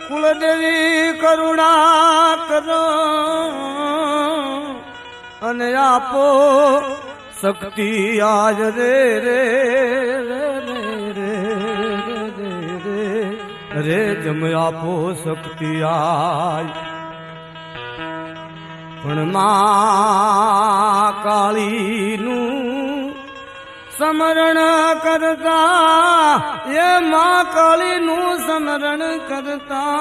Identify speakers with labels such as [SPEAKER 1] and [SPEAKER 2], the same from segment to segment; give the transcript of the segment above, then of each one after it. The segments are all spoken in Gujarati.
[SPEAKER 1] કુળદેવી કરુણા કરો અને આપો શક્તિ આજ રે રે રે જમ આપો શક્તિ આજ પણ મા કાળીનું સ્મરણ કરતા એ મા કાળીનું સ્મરણ કરતા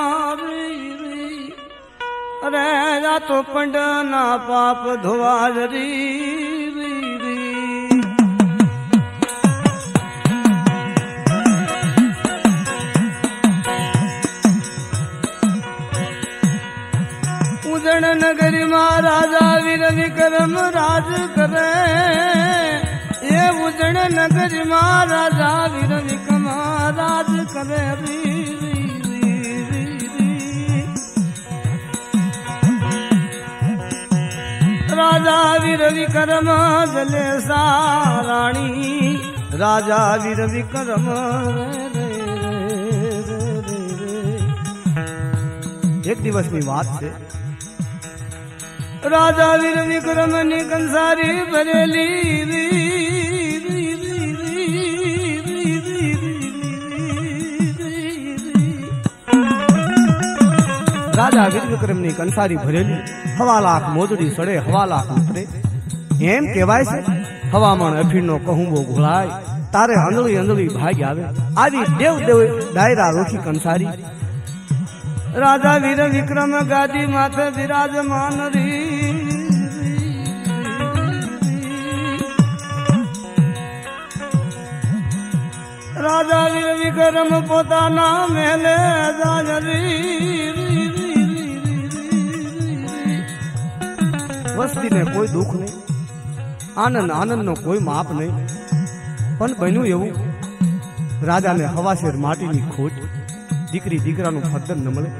[SPEAKER 1] અરે આ તો પંડના પાપ ધોવા ઉજણ નગરીમાં રાજા વીર વિક્રમ રાજ કરે એ ઉજણ નગરીમાં રાજા વીર વિક્રમ રાજ કરે રાજા વીર વિક્રમ જલેસા રાણી રાજા વીર વિક્રમ એક દિવસની વાત છે રાજા વીર વિક્રમ ની કંસારી ભરેલી રાજા વીર વિક્રમ ની કંસારી ભરેલી 1.25 લાખ મોજડી સડે 1.25 લાખ ઉતરે એમ કહેવાય છે હવામાન અફીણનો કહુંબો ઘોળાય તારે અંદળી અંદળી ભાગ આવે આવી દેવ દેવ ડાયરા રોકી કંસારી રાજા વીર વિક્રમ ગાદી માથે વિરાજમાન રાજા વીર વિક્રમ પોતાના મહેલે વસ્તીને કોઈ દુઃખ નહીં આનંદ આનંદનો કોઈ માપ નહીં પણ બન્યું એવું રાજાને હવાશેર માટીની ખોટ દીકરી દીકરાનું ફદ્દન ન મળે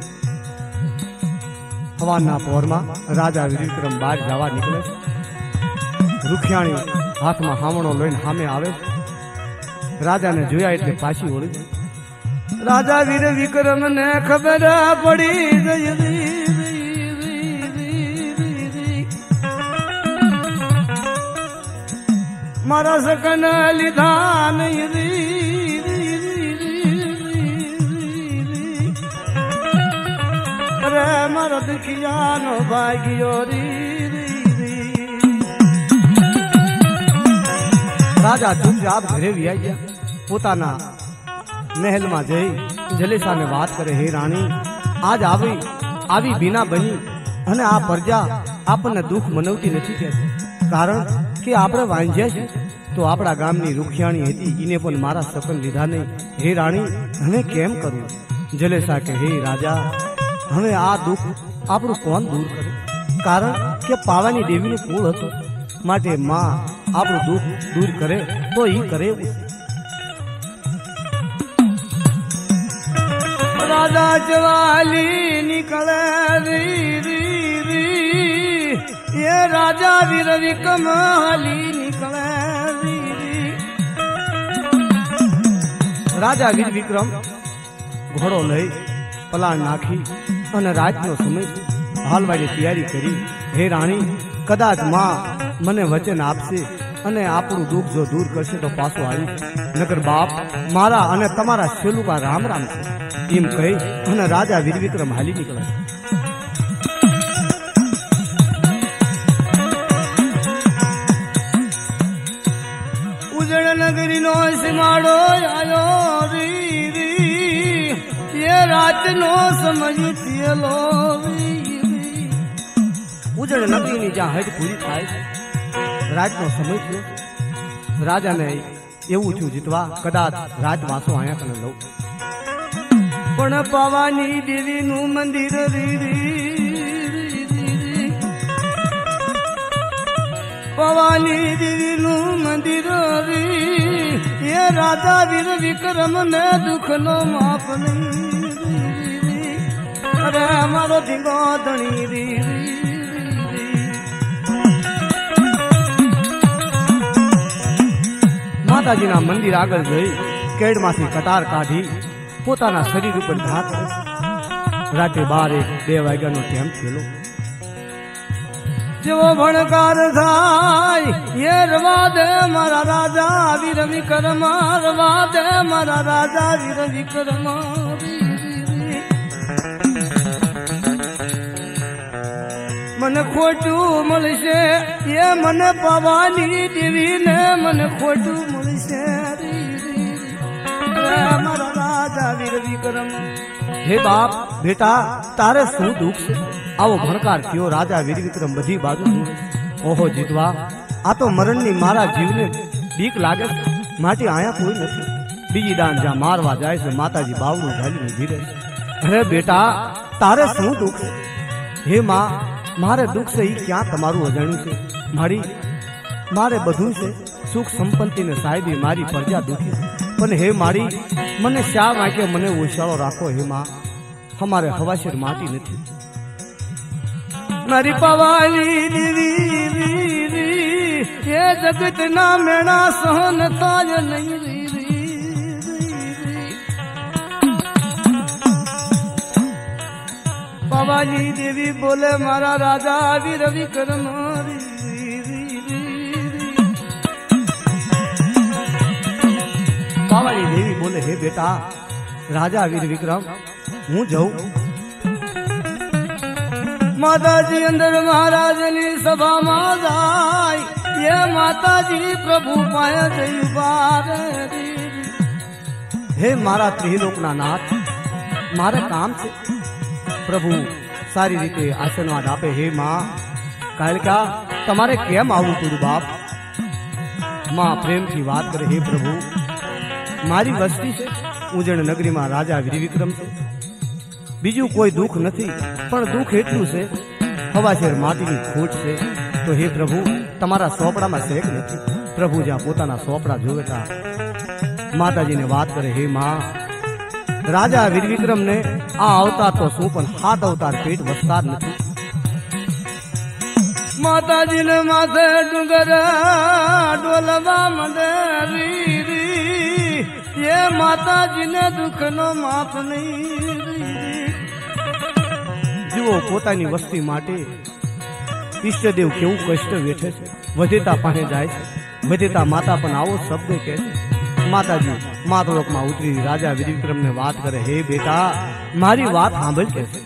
[SPEAKER 1] હવાના પહોરમાં રાજા વિક્રમ બહાર જવા નીકળે રૂખિયાણી હાથમાં હામણો લઈને સામે આવે રાજાને જોયા એટલે પાછી વળી રાજા વીર વિક્રમ ને ખબર પડી ગઈ મારા સકન લીધા નહીં અરે મારા દુખિયાનો ભાગ્યો રાજા ચૂપચાપ ઘરે વ્યાઈ ગયા પોતાના મહેલમાં જઈ જલેસાને વાત કરે હે રાણી આજ આવી બીના બની અને આ પ્રજા આપણને દુઃખ મનાવતી નથી કહેતી કારણ કે આપણે વાંજ્યા છે તો આપણા ગામની રૂખિયાણી હતી એને પણ મારા સપન લીધા નહીં હે રાણી હવે કેમ કરવું જલેસા કે હે રાજા હવે આ દુઃખ આપણું કોણ દૂર કરે કારણ કે પાવાની દેવીનું કુળ હતું માટે માં આપણું દુઃખ દૂર કરે તો ઈ કરે રાજા જવાલી નીકળે ये राजा वीर विक्रम हाली निकले राजा वीर विक्रम घोड़ो लई पलाण नाखी અને રાતનો સમય હાલવાની તૈયારી કરી હે રાણી કદાચ માં મને વચન આપશે અને આપણું દુઃખ જો દૂર કરશે તો પાછો આવી નગર બાપ મારા અને તમારા સેલુકા રામ રામ છે એમ કહી અને રાજા વીર વિક્રમ હાલી નીકળ્યા નગરી નો સીમાડો આયો રી એ રાત નો સમય થયેલો ઉજળ નગરી ની જ્યાં હદ પૂરી થાય રાતનો સમય થયો રાજાને એવું થયું જીતવા કદાચ રાત વાસો આયા કને લઉં પણ પાવાની દેવી નું મંદિર પવાની દેવી નું મંદિર એ રાજા વીર વિક્રમ ને દુઃખ નો માપ નહીં અરે મારો ધીંગો ધણી માતાજીના મંદિર આગળ જઈ કેડમાંથી કટાર કાઢી પોતાના શરીર ઉપર ઘાત રાતે 12-2 વાગ્યાનો ટાઈમ થયેલો. જેવો ભણકાર થાય એ રવા દે મારા રાજા વીર વિક્રમ, રવા દે મારા રાજા વીર વિક્રમ. મને ખોટું મળશે એ મને પાવાની દેવીને મને ખોટું મળશે મારા રાજા વીર વિક્રમ. હે બાપ બેટા તારે શું દુઃખ છે? આવો ભણકાર થયો રાજા વીર વિક્રમ બધી બાજુ. ઓહો જીતવા, આ તો મરણની મારા જીવને બીક લાગે છે, માટે આયા કોઈ નથી. બીજી દાન જ્યાં મારવા જાય છે માતાજી બાવડું ઝાલીને ધીરે. અરે બેટા તારે શું દુઃખ છે? હે માં મારે દુઃખ છે એ ક્યાં તમારું અજાણ્યું છે? મારે બધું છે, સુખ સંપત્તિ ને સાહેબી મારી પ્રજા દુઃખી છે. પણ હે મારી મને શા માટે મને ઓછાળો રાખો? હે માં અમારે હવાશેર માટી નથી. મારી પવાલી દેવી એ જગત ના મેણા સહન થાય નહીં. પવાલી દેવી બોલે મારા રાજા વીર વિક્રમ. પવાલી દેવી બોલે હે બેટા રાજા વીર વિક્રમ હું જઉં. માતાજી અંદર મહારાજની સભામાં જાય એ માતાજી પ્રભુ પાયા જઈ ઉભા. હે મારા ત્રિલોકના નાથ મારે કામ છે. પ્રભુ સારી રીતે આશીર્વાદ આપે. હે માં કાલિકા તમારે કેમ આવું પડ્યું બાપ? માં પ્રેમથી વાત કરે હે પ્રભુ મારી વસ્તી છે ઉજણ નગરીમાં રાજા વીર વિક્રમ છે. બીજું કોઈ દુઃખ નથી, પણ દુઃખ એટલું છે હવાશેર માટીની ખોટ છે. તો હે પ્રભુ તમારા સોપડામાં શેક નથી. પ્રભુ જ્યાં પોતાના સોપડા જોવેતા માતાજીને વાત કરે હે માં રાજા વીર વિક્રમ ને આ અવતાર તો શું પણ 7 અવતાર પેટ વસતા જ નથી. માતાજીને માથે ડુંગર ડોલવા મંડે એ માતાજીને દુઃખનો માપ નહીં. જુઓ પોતાની વસ્તી માટે ઈષ્ટદેવ કેવું કષ્ટ વેઠે છે. વધેતા પાસે જાય છે, વધેતા માતા પણ આવો શબ્દ કહે છે. માતાજી માતલોકમાં ઉતરી રાજા વીર વિક્રમને વાત કરે હે બેટા મારી વાત સાંભળ કે છે.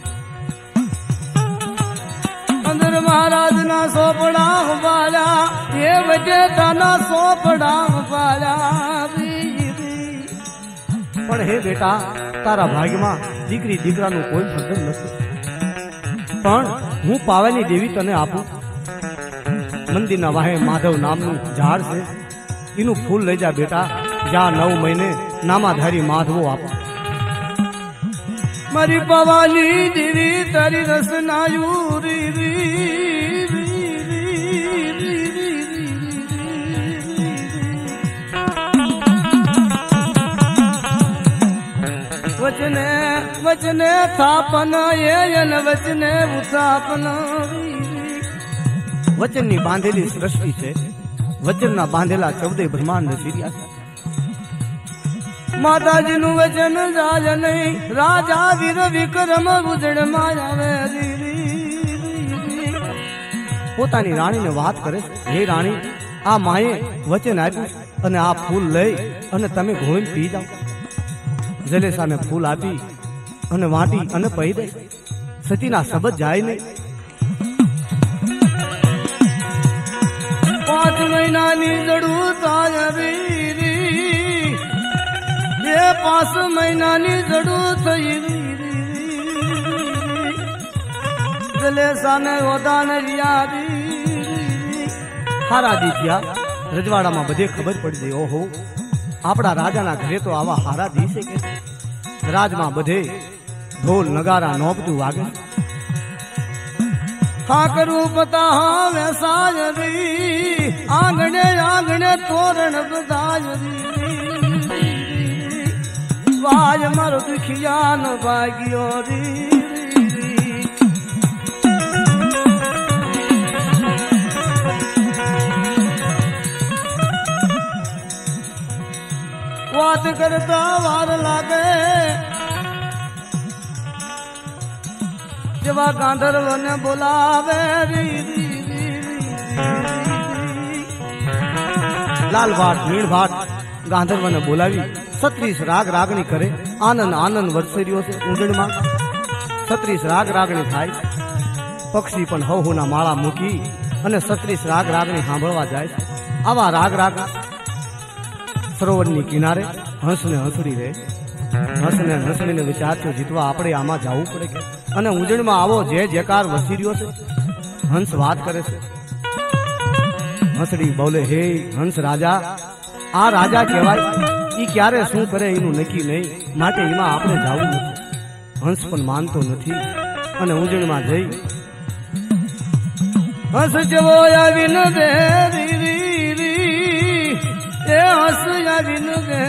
[SPEAKER 1] અંદર મહારાજના સોપડા ઉભાર્યા એ વધેતાના સોપડા ઉભાર્યા. પણ હે બેટા તારા ભાગ્યમાં દીકરી દીકરાનું કોઈ બંધન નથી. પણ હું પાવાની દેવી તને આપું. મંદિરના વાહે માધવ નામનું ઝાડ છે એનું ફૂલ લઈ જા બેટા. જ્યાં 9 મહિને નામાધારી માધવો આપો. મારી પવાની દેવી તારી રસનાયુરી વચને વચને થાપન એન વચને ઉત્થાપન. વચનની બાંધેલી સૃષ્ટિ છે, વચનના બાંધેલા 14 બ્રહ્માંડ સિર્યા છે. માતાજીનું વચન જાય નહીં રાજા વીર વિક્રમ ઉજળમાં આવે. પોતાની રાણીને વાત કરે હે રાણી આ માએ વચન આપ્યું અને આ ફૂલ લઈ અને તમે ઘોઈને પી જાઓ. જલેસાને ફૂલ આપી અને વાટી અને પહી દે. સતીના શબ્દ જાય નહીં. 5 મહિનાની જડું થાય એ 5 મહિનાની જડું થઈ. જલેસાને ઓદાન હારા દીધ્યા. રજવાડામાં બધે ખબર પડી ગઈ ઓહો આપણા રાજાના ઘરે તો આવા હારા દિવસે કે રાજમાં બધે ઢોલ નગારા નોબતું વાગે. હા કરું પતા હા વેસાય આંગણે આંગણે તોરણ બધાય. વાય મારો દુખિયાનો ભાગ્યો રી. વાત કરતા વાર લાગે જેવા ગાંધર્વને બોલાવે લાલ ભાટ મીણ ભાટ ગાંધર્વને બોલાવી 36 રાગ રાગણી કરે. આનંદ આનંદ વર્ષેરીઓ છે ઊંડણમાં 36 રાગ રાગણી થાય. પક્ષી પણ હવના માળા મૂકી અને 36 રાગ રાગણી સાંભળવા જાય છે. આવા રાગ રાગ સરોવરની કિનારે હંસને હંસડી રહે. હંસને હંસડીને વિચારથી જીતવા આપણે આમાં જવું પડે કે અને ઊંજણમાં આવો જે જેકાર વસી રહ્યો છે. હંસ વાત કરે છે. હંસડી બોલે હે હંસ રાજા, આ રાજા કહેવાય, ઈ ક્યારે શું કરે એનું નક્કી નહીં, માટે એમાં આપણે જવું નથી. હંસ પણ માનતો નથી અને ઊંજણમાં જઈ હંસ જેવો આવીને દે એ હંસ આવીને દે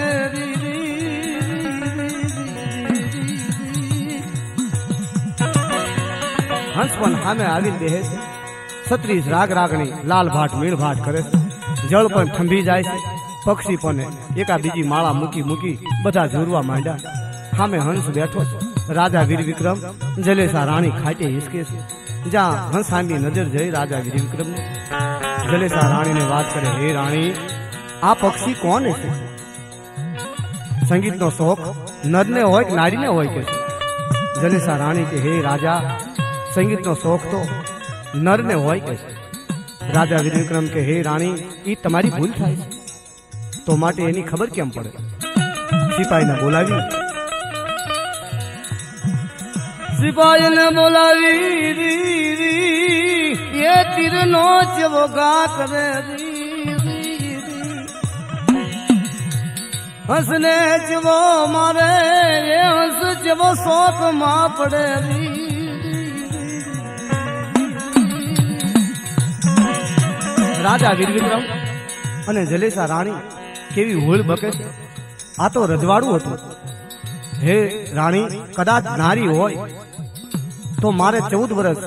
[SPEAKER 1] હંસ પણ સામે આવીને બેહે છે. 36 રાગ રાગણી લાલ ભાટ મીણ ભાટ કરે છે. જળ પણ થંભી જાય છે. પક્ષી પણ એકા બીજી માળા મૂકી મૂકી બધા જોરવા માંડ્યા. સામે હંસ બેઠો છે. રાજા વીર વિક્રમ જલેસા રાણી ખાટે હિસકે છે. જ્યાં હંસ સામી નજર જઈ રાજા વીર વિક્રમ જલેસા રાણીને વાત કરે, હે રાણી, આ પક્ષી કોણ છે? સંગીતનો શોખ નરને હોય કે નારીને હોય કે? જલેસા રાણી કે, હે રાજા, સંગીતનો શોખ તો નરને હોય કે? રાજા વીર વિક્રમ કે, હે રાણી, એ તમારી ભૂલ થાય છે, તો માટે એની ખબર કેમ પડે? સિપાહીને બોલાવી એ તીરનો જેવો ઘા કરે હંસને જેવો મારે એ હંસ જેવો શોખ માં પડે. રાજા વીર વિક્રમ અને જલેસા રાણી કેવી હોળ બકે છે. આ તો રજવાડું હતું. હે રાણી, કદાચ નારી હોય તો મારે 14 વર્ષ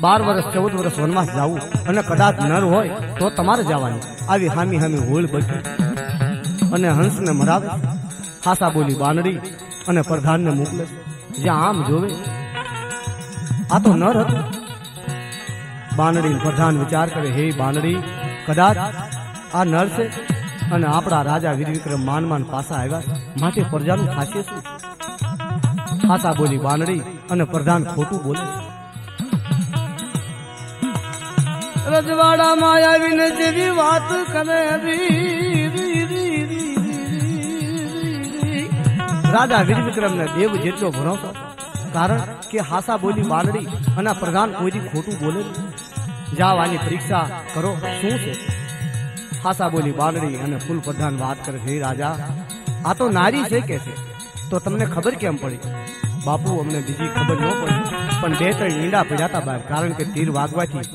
[SPEAKER 1] 12 વર્ષ 14 વર્ષ વનવાસ જવું અને કદાચ નર હોય તો તમારે જવાનું. આવી હામી હામી હોળ બકી અને હંસને મરાવે. ખાસા બોલી બાનડી અને પ્રધાનને મોકલે. જ્યાં આમ જોવે આ તો નર હતું. બાનડી પ્રધાન વિચાર કરે, હે બાનડી, કદાચ આ નર છે અને આપણા રાજા વીર વિક્રમ માન પાસા આવ્યા, માટે પ્રજાનું ખાશે શું? ખાસા બોલી બાનડી અને પ્રધાન ખોટું બોલે. રજવાડામાં આવીને જેવી વાત કરે રાજા વીર વિક્રમને દેવ જેટલો ભરોસો, કારણ કે હાસા બોલી બાનડી અને પ્રધાન કોઈ ખોટું બોલે. જાઓ આની પરીક્ષા કરો શું છે. હાસા બોલી બાનડી અને ફૂલ પ્રધાન વાત કરે, હે રાજા, આ તો નારી છે કે છે, તો તમને ખબર કેમ પડી? બાપુ, અમને બીજી ખબર ન પડી, પણ 2-3 ઈંડા પડ્યા હતા બહાર, કારણ કે તીર વાગવાથી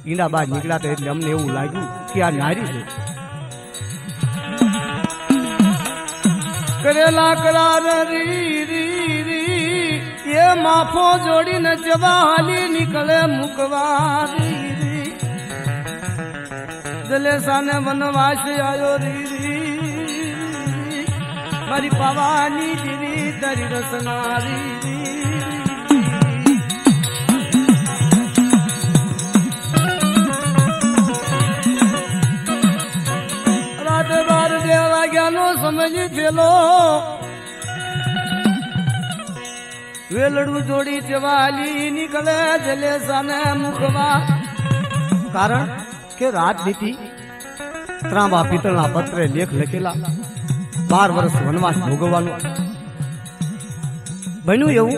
[SPEAKER 1] ઈંડા બહાર નીકળ્યા હતા, એટલે અમને એવું લાગ્યું કે આ નારી છે. કરેલા કરાર એ માફો જોડીને જવા હાલી નીકળે મુકવા. જલેસાને વનવાસ આયો મારી પાવાની દીવી તારી રસનારી. રાતે 12 વાગ્યાનો સમય થયેલો. વેલડું જોડી ચવાલી નીકળે જલેસાને મુખવા, કારણ કે રાજનીતિ ત્રાંબા પિત્તળના પત્રે લેખ લખેલા 12 વર્ષ વનવાસ ભોગવવાનો. બન્યું એવું,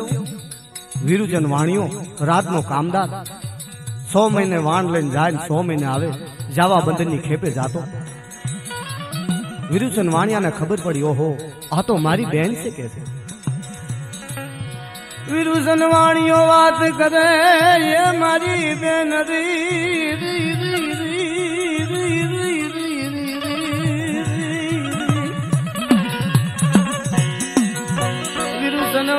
[SPEAKER 1] વિરુચન વાણીઓ રાતનો કામદાર 100 મહિને વાણ લઈને જાય, 100 મહિને આવે, જાવા બંદરની ખેપે જાતો. વિરુચન વાણિયાને ખબર પડી, ઓહો, આ તો મારી બેન છે કે છે. વિરુચન વાણીઓ વાત કરે, એ મારી બેન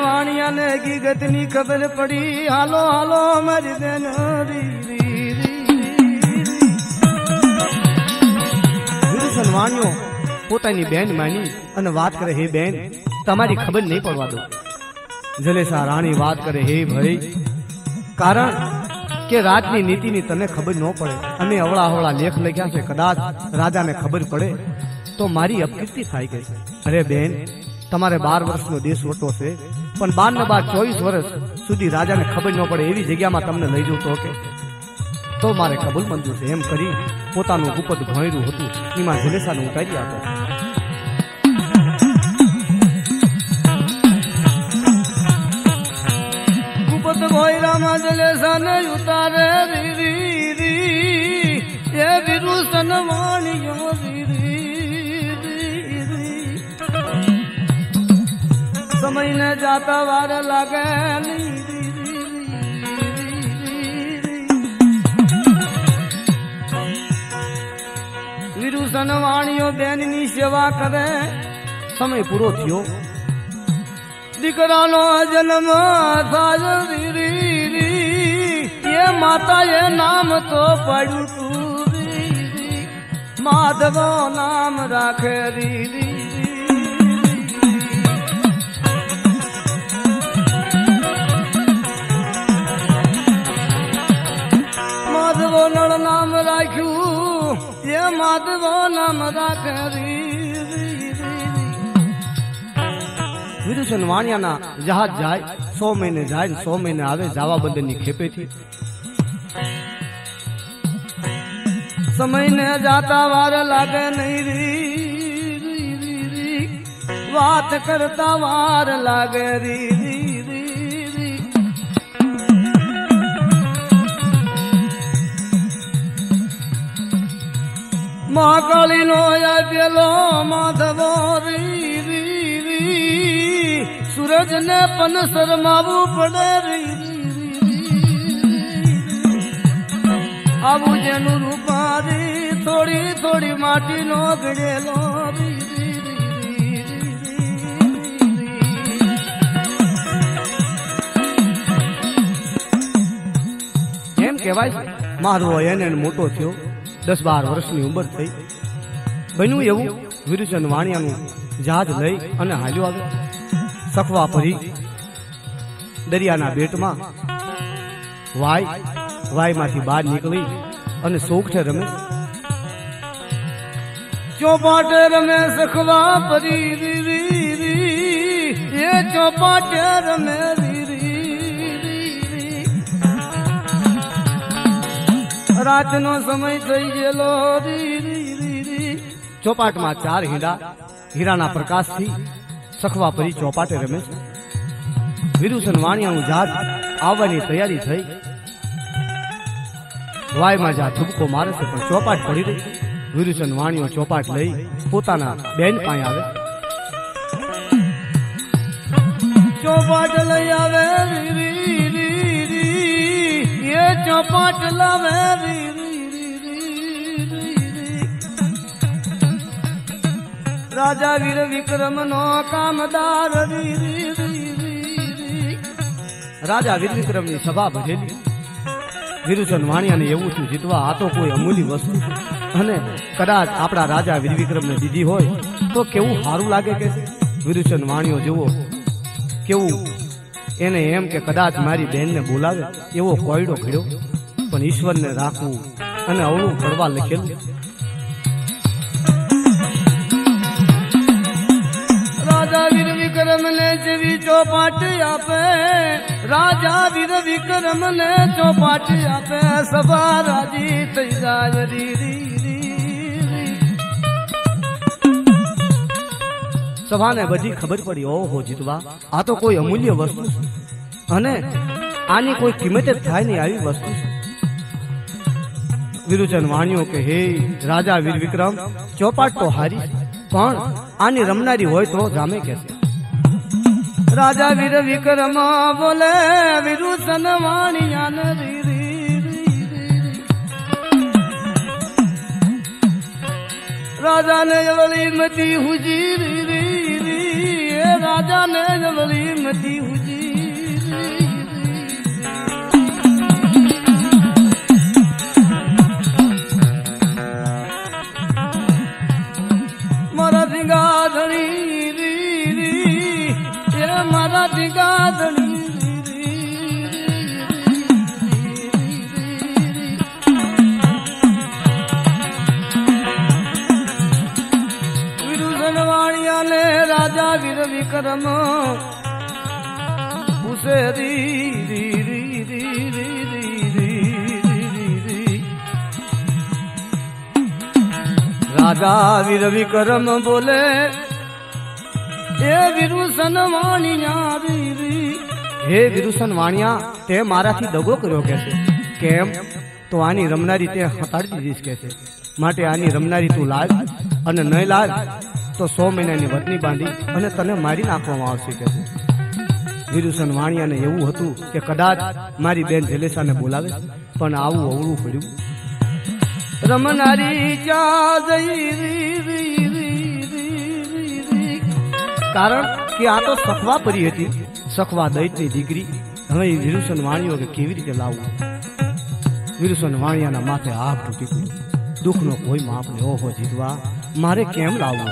[SPEAKER 1] વાણિયાને હકીકત ની ખબર પડી. હાલો હાલો મારી બેન. વિરુચન વાણિયો પોતાની બેન માની અને વાત કરે, હે બેન, તમારી ખબર નહીં પડવા દો. જલેસા રાણી વાત કરે, હે ભાઈ, કારણ કે રાજની નીતિની તને ખબર ન પડે અને અવળા અવળા લેખ લખ્યા છે, કદાચ રાજાને ખબર પડે તો મારી અપકીર્તિ થાય ગઈ. અરે બેન, તમારે 12 વર્ષનો દેશ વટો છે, પણ 12 ને 24 વર્ષ સુધી રાજાને ખબર ન પડે એવી જગ્યામાં તમને લઈ જવું તો મારે કબૂલ મંજૂર છે. એમ કરી પોતાનું ગુપત ઘોંયરું હતું એમાં જલેસાને ઉતારી આપો. ગુપત ઘોંયરામાં જલેસાને ઉતારે રીરી એ વિરુસન વાણીઓ સમયને જાતા વાર લાગે વિરુસન વાણીઓ બેનની સેવા કરે. સમય પૂરો થયો, દીકરાનો જન્મ થાય એ માતાએ નામ તો પડ્યું તું માધવો નામ રાખે માધવો નળ નામ રાખ્યું એ માધવો નામ રાખે. વિરુસન વાણિયાના જહાજ જાય, 100 મહિને જાય, 100 મહિને આવે, જાવા બંદરની ખેપેથી. સમયને જાતા વાર લાગે નહીં રી વાત કરતા વાર લાગે રી. મહાકાળી નો પેલો માધવો સૂરજ ને પણ શરમાવું પડે આવું જેનું રૂપારી થોડી થોડી માટી નો ગળેલો. એમ કહેવાય મારો એને મોટો થયો, 10-12 વર્ષની ઉંમર થઈ. બન્યું એવું, વિરુસન વાણિયાનું જહાજ લઈ અને હાલ્યો આવે. સખવા પરી દરિયાના બેટમાં વાયમાંથી બહાર નીકળી અને સોગઠે રમે. ચોપાટે રમે સખવા પરી એ ચોપાટે રમે રાતનો સમય થઈ ગયેલો. ચોપાટમાં 4 હીરા, હીરાના પ્રકાશથી સખવા પરી ચોપાટે રમે છે. વિરુસન વાણિયાનું જહાજ આવવાની તૈયારી થઈ. વાયમાં જા ઠપકો મારે છે પણ ચોપાટ પડી રહી. વિરુસન વાણિયો ચોપાટ લઈ પોતાના બેન પાસે આવે. ચોપાટ લઈ આવે એ ચોપાટ લાવે રાજા વીર વિક્રમ નો કામદાર. રાજા વીર વિક્રમ ની સભા ભજેલી. વિરુસન વાણિયાને એવું થયું, જીતવા આ તો કોઈ અમૂલ્ય વસ્તુ છે અને કદાચ આપણા રાજા વીર વિક્રમ ને દીધી હોય તો કેવું સારું લાગે કે. વિરુસન વાણિયો જેવો કેવું એને એમ કે કદાચ મારી બહેનને બોલાવે એવો કોયડો ઘડ્યો, પણ ઈશ્વરને રાખવું અને અવળું કરવા લખેલું. રાજા વીર વિક્રમ ને જેવી ચોપાટ આપે, રાજા વીર વિક્રમ ને ચોપાટ આપે, સભા રાજી થઈ જાય સભાને બધી ખબર પડી, ઓહો જીતવા આ તો કોઈ અમૂલ્ય વસ્તુ છે અને આની કોઈ કિંમત જ થાય નહીં આવી વસ્તુ છે. વિરુસન વાણિયો કે હે રાજા વીર વિક્રમ, ચોપાટ તો હારી પણ આની રમનારી હોય તો જામે કે. રાજા વીર વિક્રમ બોલે વિરુસન વાણિયાને રાજાને વળી મતી હુજી રાજાને વળી મતી હુજી મારા ધીંગા ધણી મારા ધીંગા ધણી વિક્રમ પૂછે રી રી રી રી રી રી રી રી રાજા વીર વિક્રમ બોલે એ વિરુસન વાણિયા રી રી હે વિરુસન વાણિયા તે મારાથી દગો કર્યો કે છે કેમ તો આની રમનારી તે હટાડી દીધીશ કે છે માટે આની રમનારી તું લાવ અને નહીં લાવ તો 100 મહિનાની વતની બાંધી અને તને મારી નાખવામાં આવશે કે છે વિરુસન વાણિયાને એવું હતું કે કદાચ મારી બેન જલેસાને બોલાવે પણ આવું અવળું પડ્યું રમનારી ચા જઈ કારણ કે આ તો સખવા પરી હતી સખવા દૈતની દીકરી હવે વિરુસન વાણિયો કે કેવી રીતે લાવવું વિરુસન વાણિયાના માથે આભ તૂટી ગયું દુઃખનો કોઈ માપ ને ઓહો જીતવા મારે કેમ લાવવું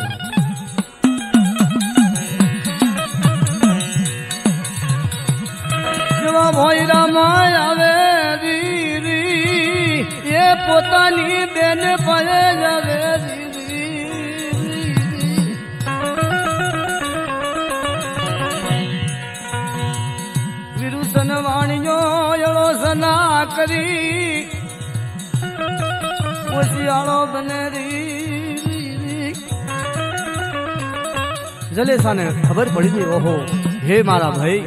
[SPEAKER 1] જેવા ભોયરામાં આવે રી એ પોતાની બેન પડે જાવે વિરુસન વાણિયો એળો સના કરી ઓશિયાળો બને રી જલેસાને ખબર પડી ગઈ ઓહો હે મારા ભાઈ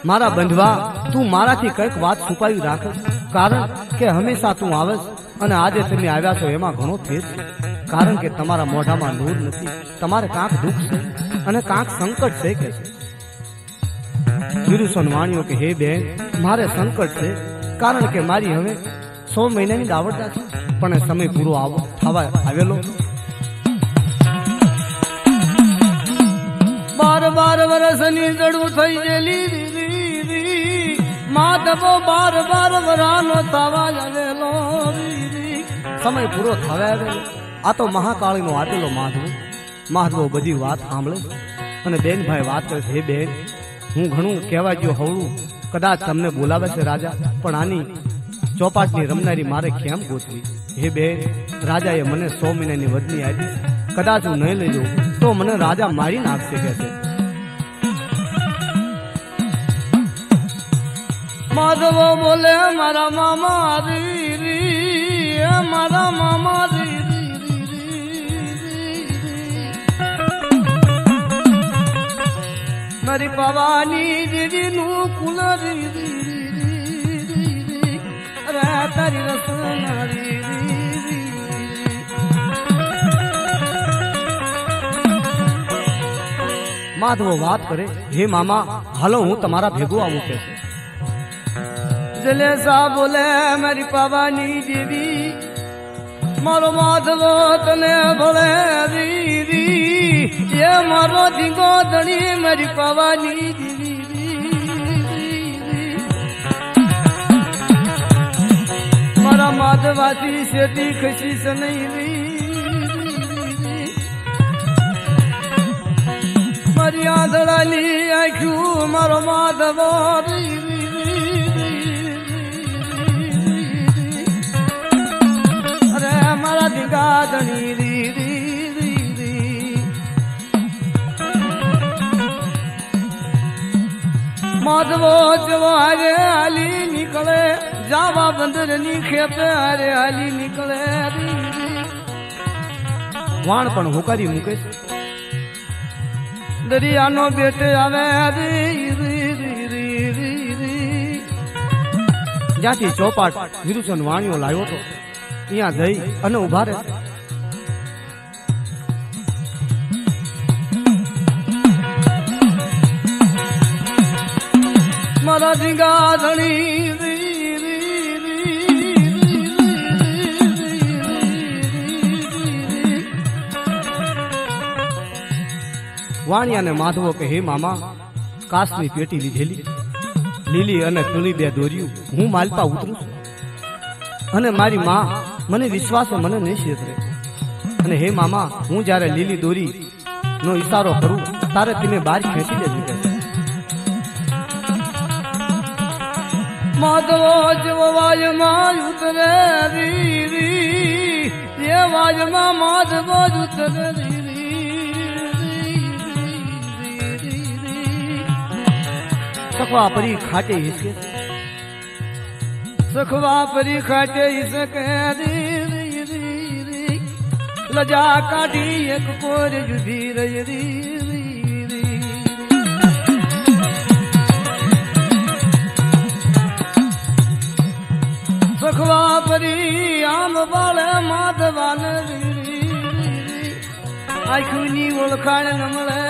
[SPEAKER 1] મારા બંધવા તું મારાથી કઈક વાત છુપાવી રાખ કારણ કે હંમેશા તું આવસ અને આજે તમે આવ્યા છો એમાં ઘણો ફેર છે કારણ કે તમારા મોઢામાં નૂર નથી તમારે કાંક દુઃખ છે અને કાંક સંકટ છે કે છે વિરુસન વાણિયો કે હે બેન મારે સંકટ છે કારણ કે મારી હવે 100 મહિનાની દાવડતા છે પણ સમય પૂરો થવા આવેલો 12 વર્ષની જડું થઈ ગયેલી માધવો 12 વરાનો થવા આવેલો સમય પૂરો થવા આવેલો આ તો મહાકાળીનો આપેલો માધવો બધી વાત સાંભળે અને બેનભાઈ વાત કરે છે હે બેન હું ઘણું કહેવા ગયો હવળું કદાચ તમને બોલાવે છે રાજા પણ આની ચોપાટની રમનારી મારે કેમ ગોતવી હે બેન રાજાએ મને 100 મહિનાની વદની આપી કદાચ હું નહીં લઈ લઉં તો મને રાજા મારી નાખશે કે છે માધવો બોલે મારા મામા રી મારા મામા રી મારી પવાની દીદી નું કુલ તારી રસનારી માધવો વાત કરે હે મામા હાલો હું તમારા ભેગું આવું કે છે જલેસા બોલે મારી પવાની દેવી મારો માધવો તને ભલે દીદી એ મારો ધીંગો ધણી મારી પવાની દીદી મારા માધવાથી શેતી ખસીશ નહીં મારી આંધળાની આંખ્યું મારો માધવો અરે મારા ધીંગા ધણી માધવો જવો હારે હાલી નીકળે જાવા બંદર ની ખેપે હારે હાલી નીકળે વાણ પણ હોકારી મૂકે દરિયાનો બેટ આવે જ્યાંથી ચોપાટ વિરુસન વાણિયો લાવ્યો હતો ત્યાં જઈ અને ઉભા રહે મારા ધીંગા ધણી વાણિયાને માધવો કે હે મામા કાસની પેટી લીધેલી લીલી અને પીળી 2 દોર્યું હું માલપા ઉતરું છું અને મારી માં મને વિશ્વાસ મને નહીં છેતરે અને હે મામા હું જ્યારે લીલી દોરી નો ઈશારો કરું તારે તમે બહાર ખેંચી લેવી કે માધવો જેવો વાજમાં ઉતરે એ વાજમાં માધવો જ ઉતરે સખવા પરી ખાટે હિસકે સખવા પરી ખાટે હિસકે લજા કાઢી એક કોર જુદી રહી સખવા પરી આમ બાળે માધવાન આંખની ઓળખાણ ન મળે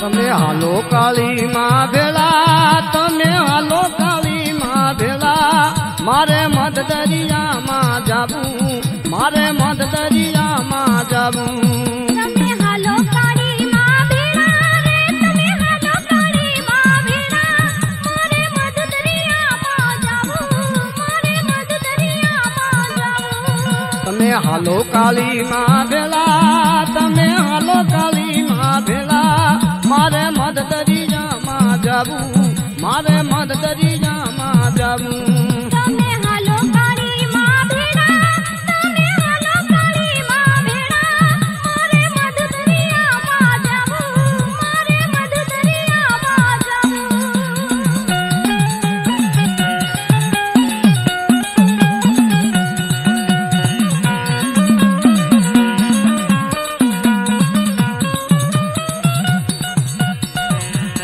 [SPEAKER 1] તમે હાલો કાળી માં ભેળા તમે હાલો કાળી માં ભેળા મારે મધ દરિયામાં જાવું મારે મધ દરિયામાં જાવું
[SPEAKER 2] તમે હાલો કાળી માં ભેળા રે તમે હાલો કાળી માં ભેળા મારે મધ દરિયામાં જાવું મારે મધ દરિયામાં જાવું
[SPEAKER 1] તમે હાલો કાળી માં ભેળા તમે હાલો કાળી માં ભેળા મારે મધ દરિયામાં જાવું મારે મધ દરિયામાં જાવું
[SPEAKER 2] તમે હાલો કાળી માં ભેળા તમે હાલો કાળી માં ભેળા મારે મધ દરિયામાં જાવું મારે મધ દરિયામાં જાવું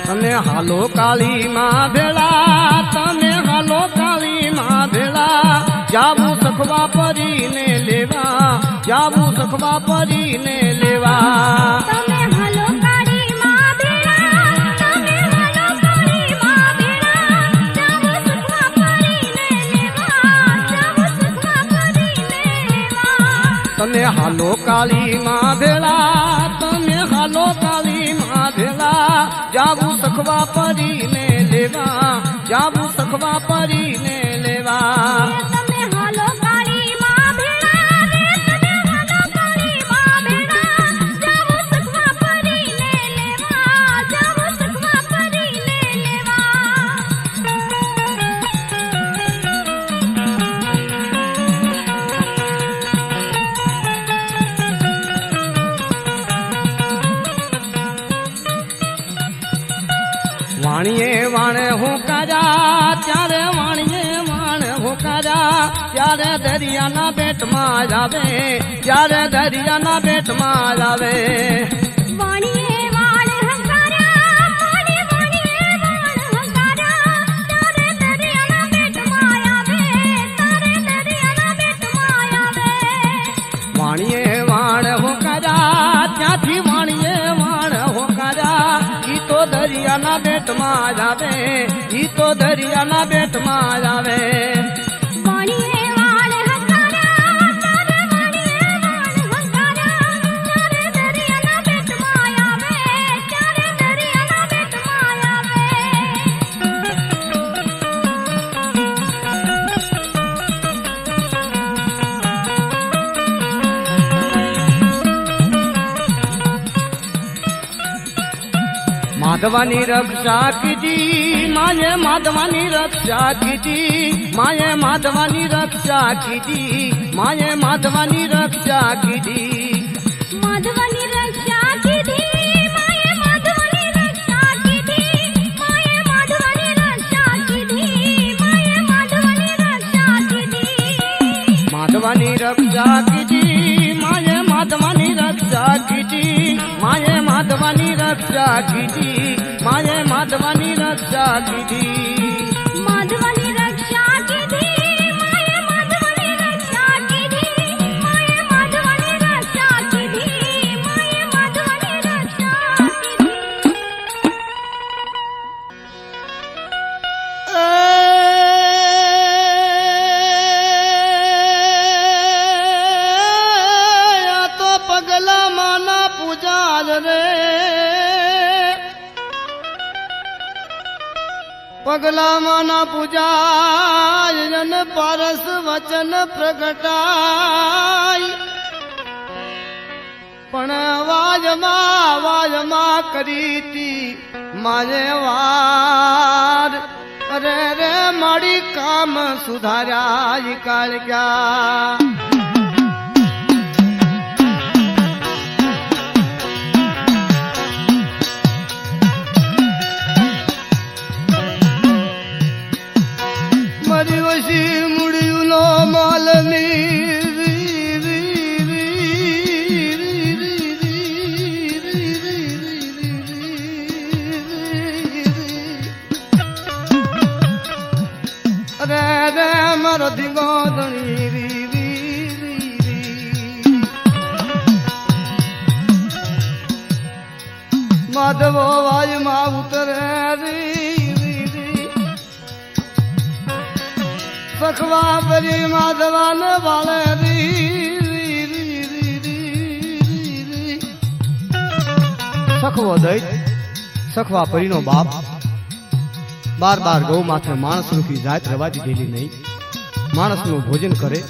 [SPEAKER 1] તમે હાલો કાળી માં ભેળા તમે હાલો કાળી માં ભેળા જાવું સખવા પરીને લેવા જાવું સખવા પરીને લેવા
[SPEAKER 2] તમે હાલો કાળી માં ભેળા તમે હાલો કાળી માં ભેળા જાવું સખવા પરીને લેવા જાવું સખવા પરીને લેવા
[SPEAKER 1] તમે હાલો કાળી માં ભેળા તમે હાલો કાળી માં ભેળા જાવું સખવા પરીને લેવા જાવું સખવા પરીને લેવા
[SPEAKER 2] તમે હાલો કાળી માં ભેળા રે તમે હાલો કાળી માં ભેળા જાવું સખવા પરીને લેવા જાવું સખવા પરીને લેવા
[SPEAKER 1] વાણીએ વાણે હું કાજા ત્યારે વાણીએ વાણે હું કાજા ત્યારે દરિયાના બેટમાં આવે ત્યારે દરિયાના બેટમાં આવે
[SPEAKER 2] વાણીએ વાળ હંકારા વાણી વાણીએ વાળ હંકારા તારે દરિયાના બેટમાં આવે તારે દરિયાના બેટમાં આવે
[SPEAKER 1] વાણીએ વાણ હું કાજા ત્યાંથી વાણીએ વાણ હું કાજા ઈ તો દરિયાના બેટમાં આવે ઈ તો દરિયાના બેટમાં આવે
[SPEAKER 2] વાણીએ વાળ હંકારા તારે વાણીએ વાળ હંકારા તારે દરિયાના બેટમાં આવે તારે દરિયાના બેટમાં આવે
[SPEAKER 1] માધવાની રક્ષા કીધી માએ માધવાની રક્ષા કીધી માએ માધવાની રક્ષા કીધી માએ માધવાની રક્ષા કીધી
[SPEAKER 2] માધવાની રક્ષા કીધી માએ માધવાની રક્ષા કીધી માએ માધવાની રક્ષા કીધી માએ માધવાની રક્ષા કીધી
[SPEAKER 1] માધવાની રક્ષા કીધી માએ માધવાની રક્ષા કીધી માએ માધવાની રક્ષા કીધી માએ માધવાની રક્ષા કીધી
[SPEAKER 2] માધવાની રક્ષા કીધી માએ માધવાની રક્ષા કીધી માએ માધવાની રક્ષા કીધી માએ માધવાની રક્ષા
[SPEAKER 1] આ તો પગલા માના પૂજા રે
[SPEAKER 3] પગલામાં ના પૂજાય અને પારસ વચન પ્રગટાય પણ વાજમાં કરીતી મારે વાર અરે રે મારી કામ સુધાર્યા કાળ્યા મારી વસી મુડ્યું નો માલની મારો ધીંગો માધવો વાજમાં ઉતરે સખવા પરી માધવાન વાળે
[SPEAKER 1] સખવો દૈત સખવા પરીનો બાપ બાર બાર ગૌ માથે માણસ રૂપી જાત રવા દીધેલી નહીં માણસનું ભોજન કરે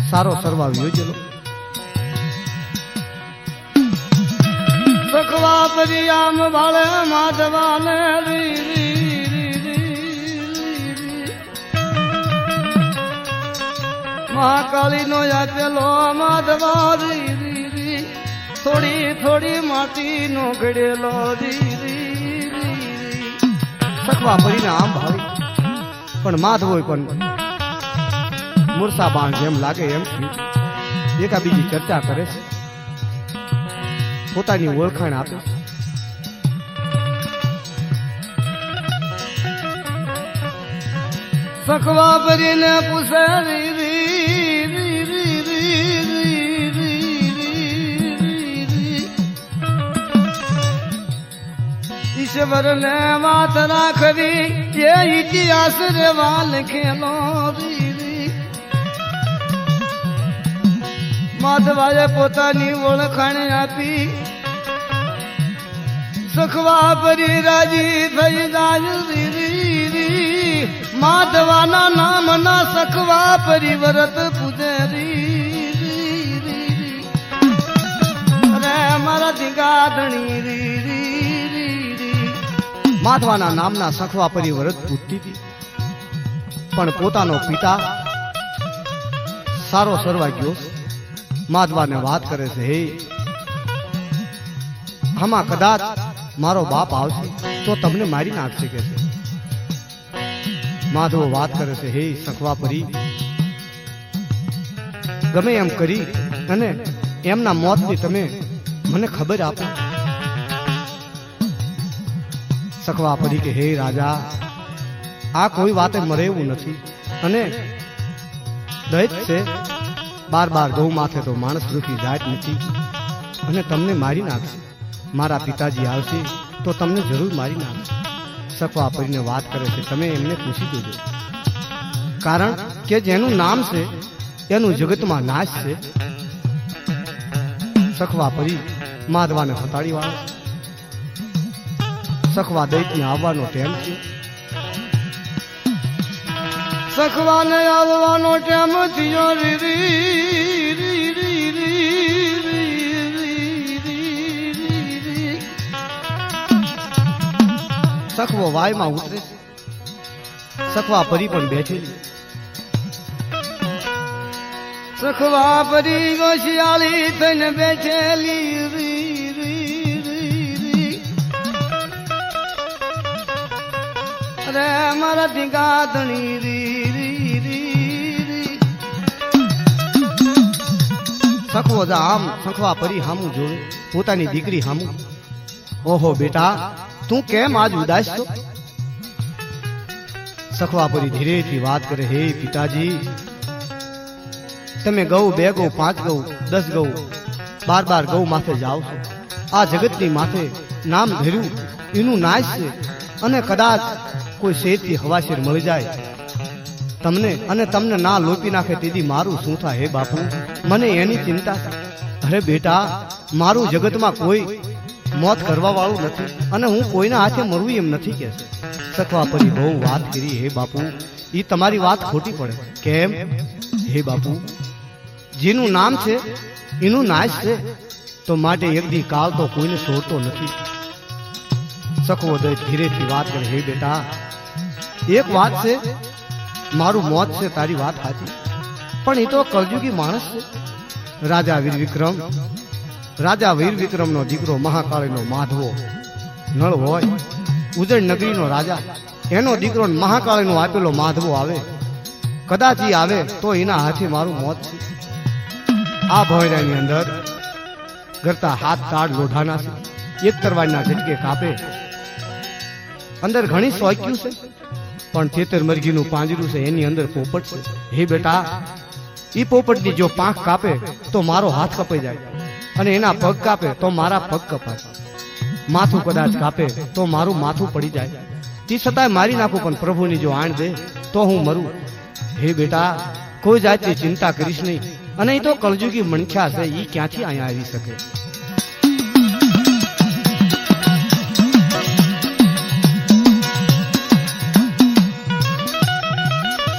[SPEAKER 1] સારો સરવા યોજેલો
[SPEAKER 3] સખવા પરી આમ વાળે માધવાને મહાકાળી નો આપેલો માધવા થોડી થોડી માટી નો ઘડેલો
[SPEAKER 1] સખવા પરીને આમ ભાવી પણ માધવો પણ મૂર્છા બાણ જેમ લાગે એમ થયું એકા બીજી ચર્ચા કરે છે પોતાની ઓળખાણ આપે છે
[SPEAKER 3] સખવા પરીને પૂછે ઈશ્વર ને વાત રાખવી એ ઇતિહાસ રેવા લખેલો માધવાએ પોતાની ઓળખાણ આપી સખવા પરી રાજી થઈ જાય માધવાના નામ ના સખવા પરી વ્રત પૂજેરી અરે મારા ધીંગા ધણી
[SPEAKER 1] માધવાના નામના સખવા પરી વ્રત પૂજતી હતી પણ પોતાનો પિતા સારો સરવા ગયો માધવાને વાત કરે છે હે આમાં કદાચ મારો બાપ આવશે તો તમને મારી નાખશે કે છે માધવો વાત કરે છે હે સખવા પરી ગમે એમ કરી અને એમના મોતની તમે મને ખબર આપો સખવા પરી કે હે રાજા આ કોઈ વાતે મરે એવું નથી અને દૈત છે બાર બાર ગૌ માથે તો માણસ રૂપી જાત નથી અને તમને મારી નાખશે મારા પિતાજી આવશે તો તમને જરૂર મારી નાખશે સખવા પરીને વાત કરે છે તમે એમને પૂછી દેજો કારણ કે જેનું નામ છે એનું જગતમાં નાશ છે સખવા પરી માધવાને હતાડી વાળો સખવા દૈતને આવવાનો ટાઈમ છે
[SPEAKER 3] સખવાને આવવાનો ટાઈમ થયો
[SPEAKER 1] સખવો વાયમાં ઉતરે સખવા પરી પણ બેઠેલી
[SPEAKER 3] સખવા પરી ગોશિયાળી થઈને બેઠેલી અરે મારા ધીંગા ધણી
[SPEAKER 1] સખવો આમ સખવા પરી હામું જોવે પોતાની દીકરી હામું ઓહો બેટા તું કેમ આજ ઉદાસ છો સખવા પરી ધીરેથી વાત કરે હે પિતાજી તમે ગૌ 2 ગૌ 5 ગૌ 10 ગૌ બાર બાર ગૌ માથે જાઓ છો આ જગતની માથે નામ ધર્યું એનું નાશ છે અને કદાચ કોઈ શેરથી હવાશેર મળી જાય તમને અને તમને ના લોપી નાખે તેથી મારું શું થાય હે બાપુ મને એની ચિંતા છે અરે બેટા મારું જગતમાં કોઈ મોત કરવા વાળું નથી અને હું કોઈના હાથે મરવું એમ નથી કે સખવા પરી બહુ વાત કરી. હે બાપુ, ઈ તમારી વાત ખોટી પડે. કેમ? હે બાપુ, જેનું નામ છે એનું નાશ છે, તો માટે એક દી કાળ તો કોઈને છોડતો નથી. સખવો દય ધીરેથી વાત કરે. હે બેટા, એક વાત છે, મારું મોત છે તારી વાત સાચી, પણ એ તો કળજુગી માણસ છે. રાજા વીર વિક્રમનો દીકરો મહાકાળીનો માધવો નળ હોય, ઉજ્જૈન નગરીનો રાજા, એનો દીકરો મહાકાળીનો આપેલો માધવો આવે, કદાચ ઈ આવે તો એના હાથે મારું મોત છે. આ ભોયરાની અંદર ગરતા હાથ તાળ લોઢાના છે, એક તરવારના ઝટકે કાપે. અંદર ઘણી સોક્યું છે, પણ 73 મરઘીનું પાંજરું છે, એની અંદર પોપટ છે. હે બેટા, ઈ પોપટની જો પાંખ કાપે તો મારો હાથ કપાઈ જાય, અને એના પગ કાપે તો મારા પગ કપાય, માથું કદાચ કાપે તો મારું માથું પડી જાય. તે છતાંય મારી નાખું, પણ પ્રભુની જો આણ દે તો હું મરું. હે બેટા, કોઈ જાતની ચિંતા કરીશ નહીં, અને એ તો કળજુગી મણખ્યા છે, ઈ ક્યાંથી અહીંયા આવી શકે.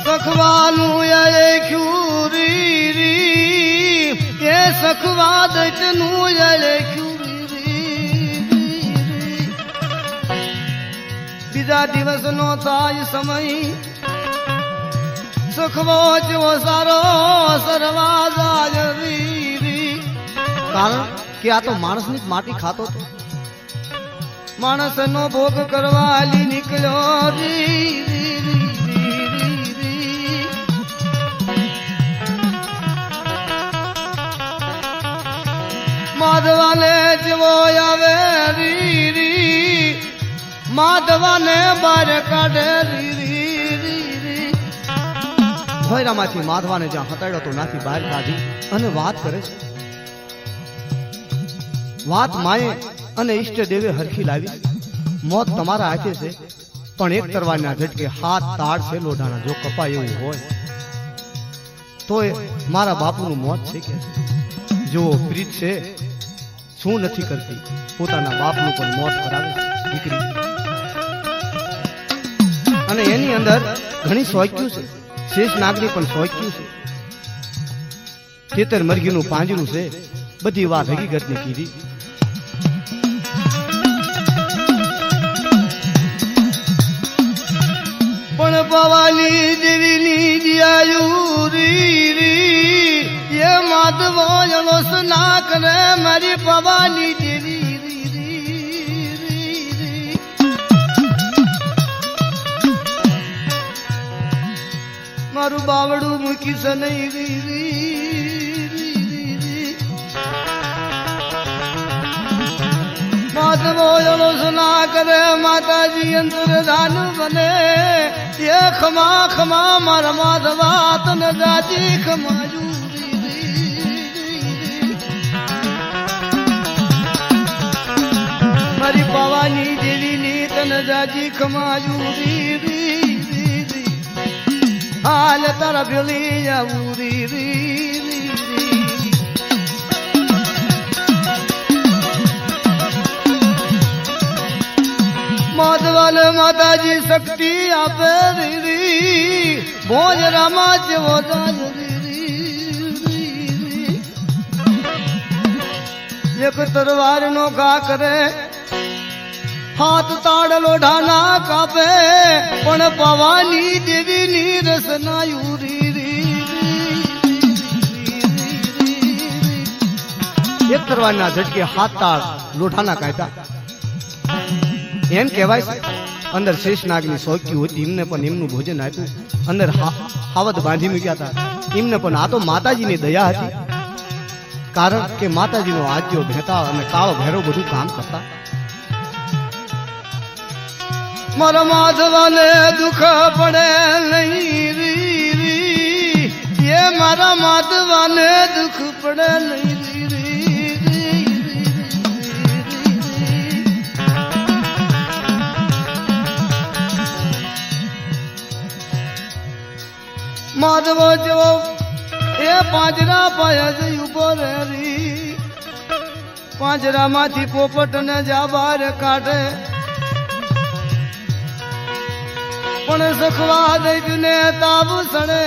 [SPEAKER 3] સખવાનું લખ્યું રી કે સખવા દૈતનું લખ્યું રી. બીજા દિવસનો થાય સમય, સખવો જેવો સારો સરવા જાય રી.
[SPEAKER 1] કારણ કે આ તો માણસની જ માટી ખાતો હતો.
[SPEAKER 3] માણસનો ભોગ કરવા હાલી નીકળ્યો રી. માધવાને જેવો આવે રી, માધવાને બહાર કાઢે રી.
[SPEAKER 1] ભોયરામાંથી માધવાને જ્યાં હતાડ્યો તો નાથી બહાર કાઢી અને વાત કરે છે. વાત માએ અને ઈષ્ટ દેવે હરખી લાવી. મોત તમારા હાથે છે, પણ એક તરવારના ઝટકે હાથ તાળ છે લોઢાના. જો કપાય એવું હોય તો મારા બાપુનું મોત છે કે જો પ્રીત છે શું નથી કરતી, પોતાના બાપનું પણ મોત કરાવે દીકરી. અને એની અંદર ઘણી સોચ્યું છે, શેષ નાગની પણ સોચ્યું છે. 73 મરઘીનું પાંજરું છે, બધી વાત હકીકતને કીધી.
[SPEAKER 3] પણ પવાલી દેવીની દિયાયું રી, એ માધવો જલોસ ના કરે મારી પવાની દેવી રી. મારું બાવડું મૂકી છે નહીં રી. માધવો જલોસ ના કરે માતાજી અંતર દાન બને. એ ખમા ખમા મારા માધવા તને જાજી ખમાયું. મારી પવાની દેવીની તન જાજી ખમાયું રી. હાલ તારા ભેળી આવું રી. માધવાને માતાજી શક્તિ આપે રી. ભોજ રામા જેવો જાજ રી. એક તરવાર નો ઘા કરે, હાથ તાળ લોઢાના કાપે, પણ પવાની દેવીની રસનાયું રી.
[SPEAKER 1] એક તરવારના ઝટકે હાથ તાળ લોઢાના કાપ્યા. એમ કહેવાય છે અંદર શેષનાગની સોક્યું હતી, એમને પણ એમનું ભોજન આપ્યું, અંદર હાવત બાંધી મૂક્યા હતા. એમને પણ આ તો માતાજીની દયા હતી, કારણ કે માતાજીનો આજ્યો ભેતા અને કાળો ભેરો બધું કામ કરતા.
[SPEAKER 3] મારા માધવાને દુઃખ પડે નહીં રી. એ મારા માધવાને દુઃખ પડે નહીં રી. માધવો જેવો એ પાંજરા પાયા જઈ ઉભો રે રી. પાંજરામાંથી પોપટને જા બહાર કાઢે પણ સખવા દઈને તાવ સણે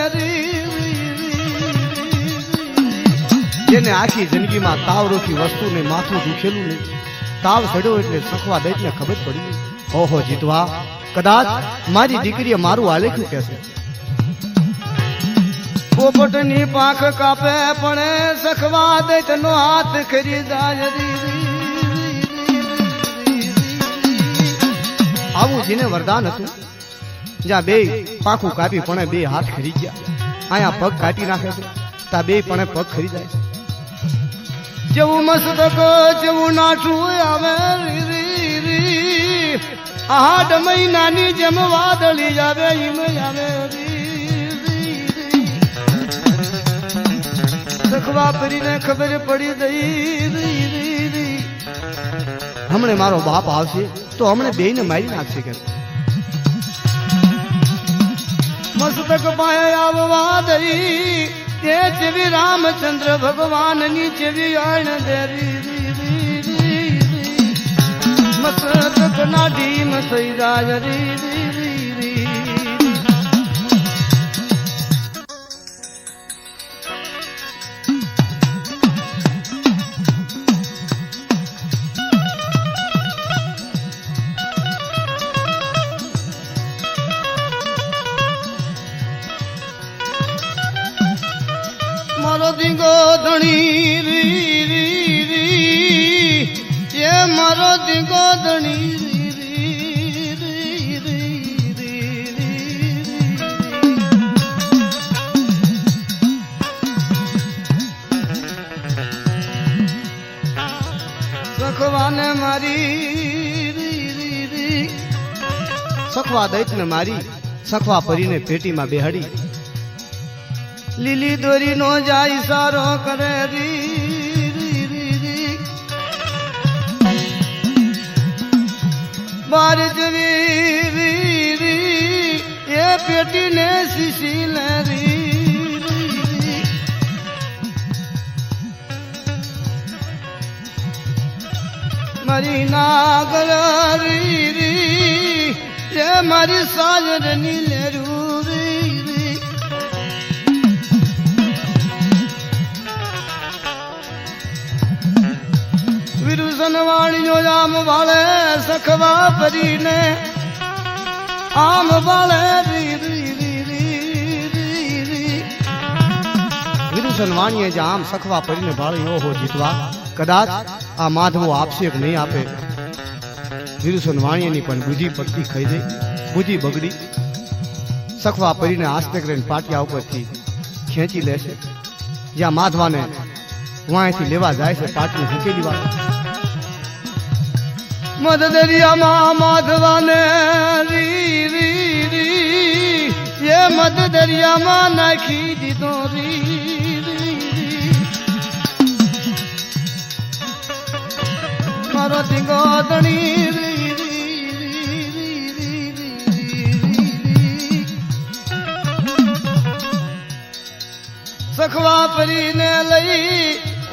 [SPEAKER 1] જેને આખી જિંદગીમાં તાવ રોકી વસ્તુને માથું દુખેલું નહીં, તાવ સડ્યો એટલે સખવા દઈને ખબર પડી. ઓહો જીતવા, કદાચ મારી દીકરીએ મારું આલેખ્યું કહેશે.
[SPEAKER 3] પોપટની પાંખ કાપે પણ સખવા દૈતનો હાથ ખરી જાય.
[SPEAKER 1] આવું જેને વરદાન હતું, જ્યાં બે પાંખું કાપી પણ બે હાથ ખરી ગયા, અહીંયા પગ કાપી નાખે છે ત્યાં બે પણ પગ ખરી જાય.
[SPEAKER 3] જેવું મસ્તક જેવું નાઠું આવે આઠ મહિનાની જેમ વાદળી આવે ઈમ આવે. સખવા પરીને ખબર પડી ગઈ
[SPEAKER 1] હમણે મારો બાપ આવશે તો હમણે બેયને મારી નાખશે કે
[SPEAKER 3] મસ્તક પાએ આવવા દઈ તે જેવી રામચંદ્ર ભગવાનની જેવી આણ દેરી મસ્તક ના ઢીમ થઈ જાય મારો દીંગો ધણી એ મારો દીંગો ધણી સખવાને મારી
[SPEAKER 1] સખવા દૈતને મારી સખવા પરીને પેટીમાં બેહાડી.
[SPEAKER 3] લીલી દોરી નો જાય સારો કરે બાર જવી એ પેટીને શીશી લેરી મારી નાગર એ મારી સાજરની લેરું વિરુસનવાણીઓ આમ વાળે સખવા પરીને આમ વાળે
[SPEAKER 1] વિદુષણ વાણીએ જે આમ સખવા પરીને ભાળી. ઓહો જીતવા, કદાચ આ માધવો આપશે કે નહીં આપે. વિદુષણ વાણીએની પણ બુજી પટકી ખાઈ ગઈ, બુજી બગડી. સખવા પરીને આસ્તે કરીને પાટિયા ઉપરથી ખેંચી લેશે. જ્યાં માધવાને વાંયથી લેવા જાય છે પાટિયું મૂકેલી વાત.
[SPEAKER 3] મધ દરિયામાં માધવાને એ મધ દરિયામાં નાખી દીધો મારો ધીંગો ધણી સખવા પરીને લઈ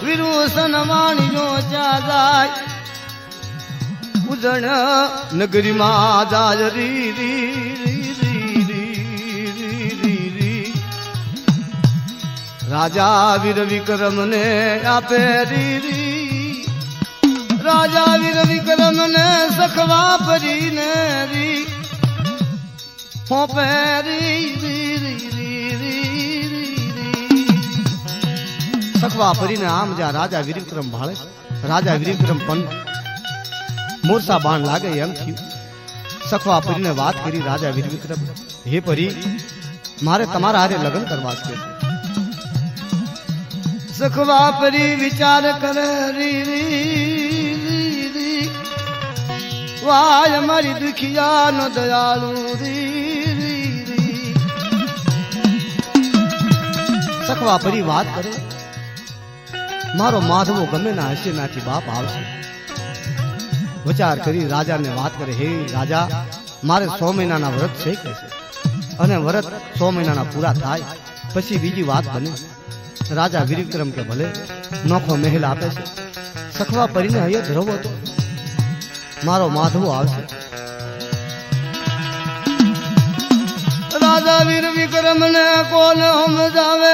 [SPEAKER 3] વિરુસન વાણીઓ જ્યાં જાય ઉજણ
[SPEAKER 1] નગરીમાં જાય રાજા વીર વિક્રમને આપે
[SPEAKER 3] રાજા વીર વિક્રમને સખવા પરીને હોપે
[SPEAKER 1] સખવા પરીને આમ જ્યાં રાજા વીર વિક્રમ ભાળે, રાજા વીર વિક્રમ પણ મોરસા બાણ લાગે એમ થયું. સખવા પરીને વાત કરી રાજા વીર વિક્રમ, હે પરી, મારે તમારા હારે લગ્ન કરવા છે.
[SPEAKER 3] સખવા પરી વિચાર કરે વાય મારી દુખિયા નો દયાળુ
[SPEAKER 1] સખવા પરી વાત કરે, મારો માધવો ગમે ના હશે નાથી બાપ આવશે. વિચાર કરી રાજાને વાત કરે, હે રાજા, મારે 100 મહિનાના વ્રત છે કે છે, અને વ્રત 100 મહિનાના પૂરા થાય પછી બીજી વાત બને. રાજા વીર વિક્રમ કે ભલે, નોખો મહેલ આપે છે, સખવા પરીને હૈયે ધરવો તો મારો માધવો આવશે.
[SPEAKER 3] રાજા વીર વિક્રમ ને કોણ સમજાવે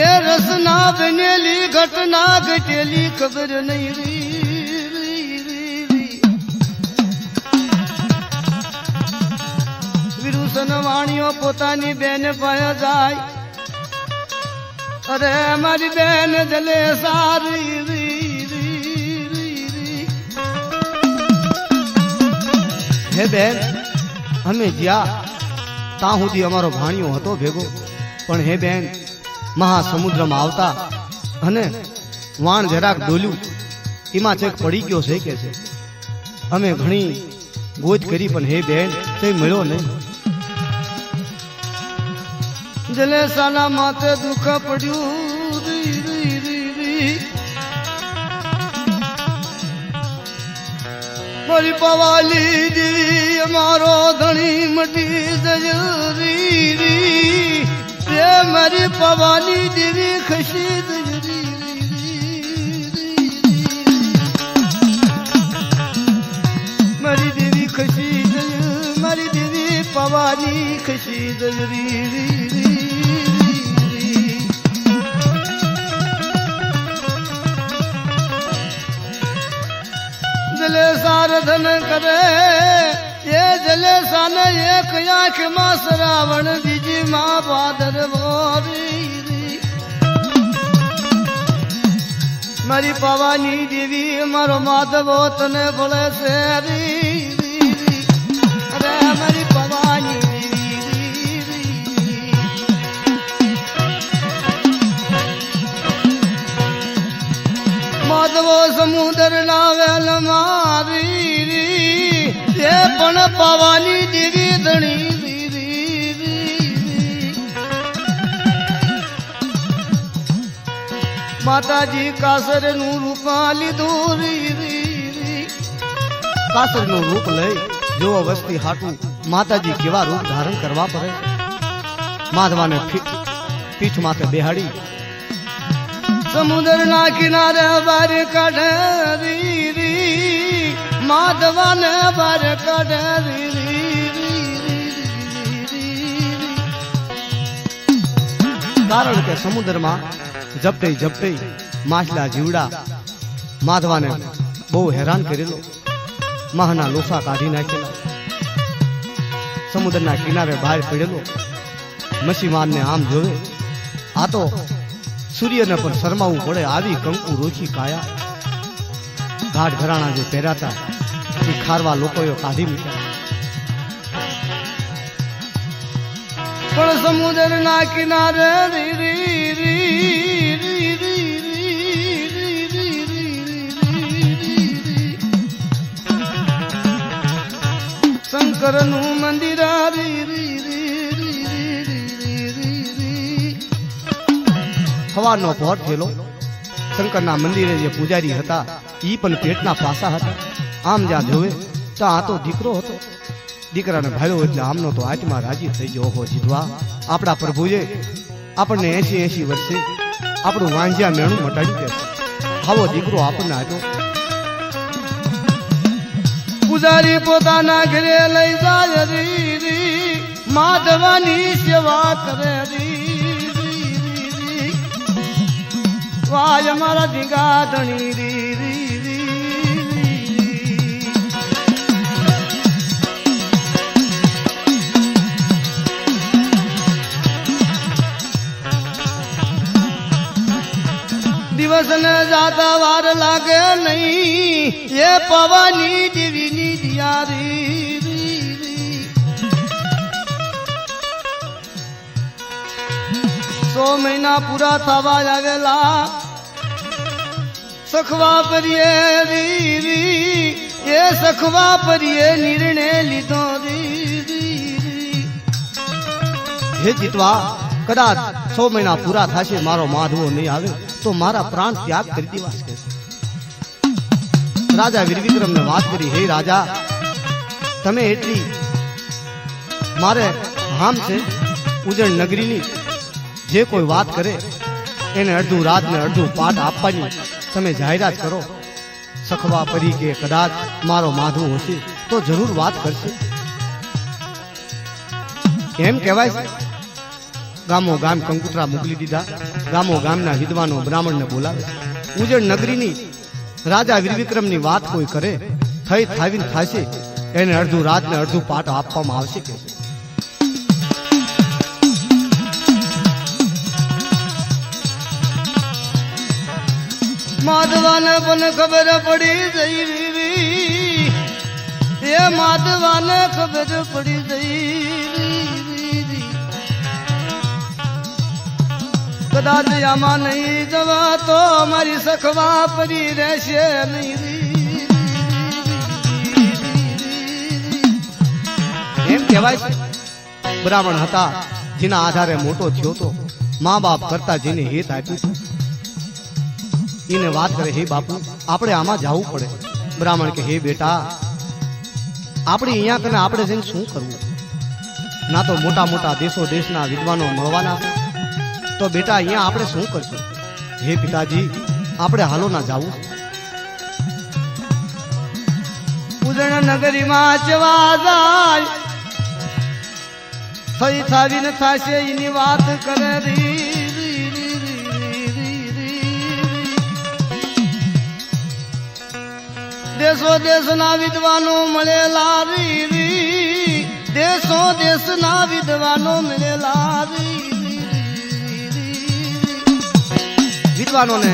[SPEAKER 3] એ રસના બનેલી ઘટના ઘટેલી ખબર નહીં વિરુસન વાણીઓ પોતાની બેન પાસે જાય. અરે મારી બેન જલે સારી
[SPEAKER 1] હે બેન, અમે જ્યાં ત્યાં સુધી અમારો ભાણિયો હતો ભેગો, પણ હે બેન મહાસમુદ્રમાં આવતા અને વાણ જરાક ડોલ્યું એમાં ચેક પડી ગયો છે કે છે. અમે ઘણી ગોજ કરી પણ હે બેન તે મળ્યો નહીં.
[SPEAKER 3] જલે સાલા માથે દુઃખ પડ્યું મારી પવાલી દી અમારો ધણી મટી જયુરી એ મારી પવાની દેવી ખસી મારી દેવી ખસી મારી દેવી પવાની ખસી જયુરી જલે સારધન કરે એ જલે સાને એક આંખ માં શ્રાવણ બીજી માં ભાદર વોરી મારી પવાની દેવી મારો માધવો તને ભળે છે અરે મારી પવાની માધવો સમુદર લાવેલ મારી એ પણ પવાની દેવી ધણી માતાજી કાસર નું રૂપ લીધું
[SPEAKER 1] કાસર નું રૂપ લઈ જોવો વસ્તી હાટું માતાજી કેવા રૂપ ધારણ કરવા પડે. માધવાને પીઠ માથે બેહાડી
[SPEAKER 3] સમુદ્ર ના કિનારે બાર કાઢી માધવાને બાર કાઢી
[SPEAKER 1] કારણ કે સમુદ્રમાં ઝપટે ઝપટે માછલા જીવડા માધવાને બહુ હેરાન કરેલો. મહાના લોસા કાઢી નાખેલા. સમુદ્રના કિનારે બહાર પડેલો મસીમાનને આમ જોવે આ તો સૂર્યને પણ શરમાવું પડે આવી કંકુ રોચી કાયા. ઘાટ ઘરાણા જે પહેરાતા એ ખારવા લોકોએ કાઢી મૂક્યા.
[SPEAKER 3] પણ સમુદ્ર ના કિનારે શંકર નું મંદિર
[SPEAKER 1] સવારનો પહોર થયેલો. શંકરના મંદિરે જે પૂજારી હતા ઈ પણ પેટના પાસા હતા. આમ જ્યાં જોવે ત્યાં આ તો દીકરો હતો. દીકરાને ભાળ્યો એટલે આમનો તો આત્મા રાજી થઈ ગયો. ઓહો જીતવા, આપણા પ્રભુએ આપણને 80 વર્ષે આપણું વાંજ્યા મેણું મટાડી દે. આવો દીકરો આપણને આપ્યો.
[SPEAKER 3] પૂજારી પોતાના ઘરે લઈ જાય માધવાની સેવા કરે વાય મારા દીગા ધણી દિવસ ને જાતા વાર લાગે નહીં એ પવાની દેવીની દિયારી 100 મહિના પૂરા થવા આવેલા સખવા પરીએ એ સખવા પરીએ નિર્ણય લીધો
[SPEAKER 1] હે જીતવા, કદાચ 100 મહિના પૂરા થશે મારો માધવો નહીં આવે તો મારા પ્રાણ ત્યાગ કરી દેવા છે. રાજા વીરવિક્રમને વાત કરી, હે રાજા તમે એટલી મારે હામ છે ઉજ્જૈન નગરીની જે કોઈ વાત કરે એને અડધું રાત ને અડધું પાઠ આપવાની તમે જાહેરાત કરો. સખવા પરી કે કદાચ મારો માધવ હશે તો જરૂર વાત કરશે. એમ કહેવાય છે. ગામો ગામ કંકુતરા મોકલી દીધા. ગામો ગામના વિદ્વાનો બ્રાહ્મણને બોલાવે. ઉજળ નગરીની રાજા વીરવિક્રમની વાત કોઈ કરે થઈ થાવીને થાશે એને અડધું રાત ને અડધું પાઠ આપવામાં આવશે કે
[SPEAKER 3] માધવાને પણ ખબર પડી જઈ એ માધવાને ખબર પડી જઈ કદાચ આમાં નહીં જવા તો મારી સખવા પડી રહેશે નહીં.
[SPEAKER 1] એમ કહેવાય છે બ્રાહ્મણ હતા જેના આધારે મોટો થયો તો મા બાપ કરતા જેને હેત આપ્યું એને વાત કરે હે બાપુ આપણે આમાં જવું પડે. બ્રાહ્મણ કે હે બેટા આપણે અહીંયા કને આપણે જઈને શું કરવું? ના તો મોટા મોટા દેશો દેશના વિદ્વાનો મળવાના છે તો બેટા અહીંયા આપણે શું કરશું? હે પિતાજી આપણે હાલો ના જાવું.
[SPEAKER 3] ઉજણ નગરીમાં જવા જાય થઈ થાવીને થાશે એની વાત કરે દેશો દેશના વિદ્વાનો મળેલા દેશો દેશના વિદ્વાનો મળેલા
[SPEAKER 1] વિદ્વાનોને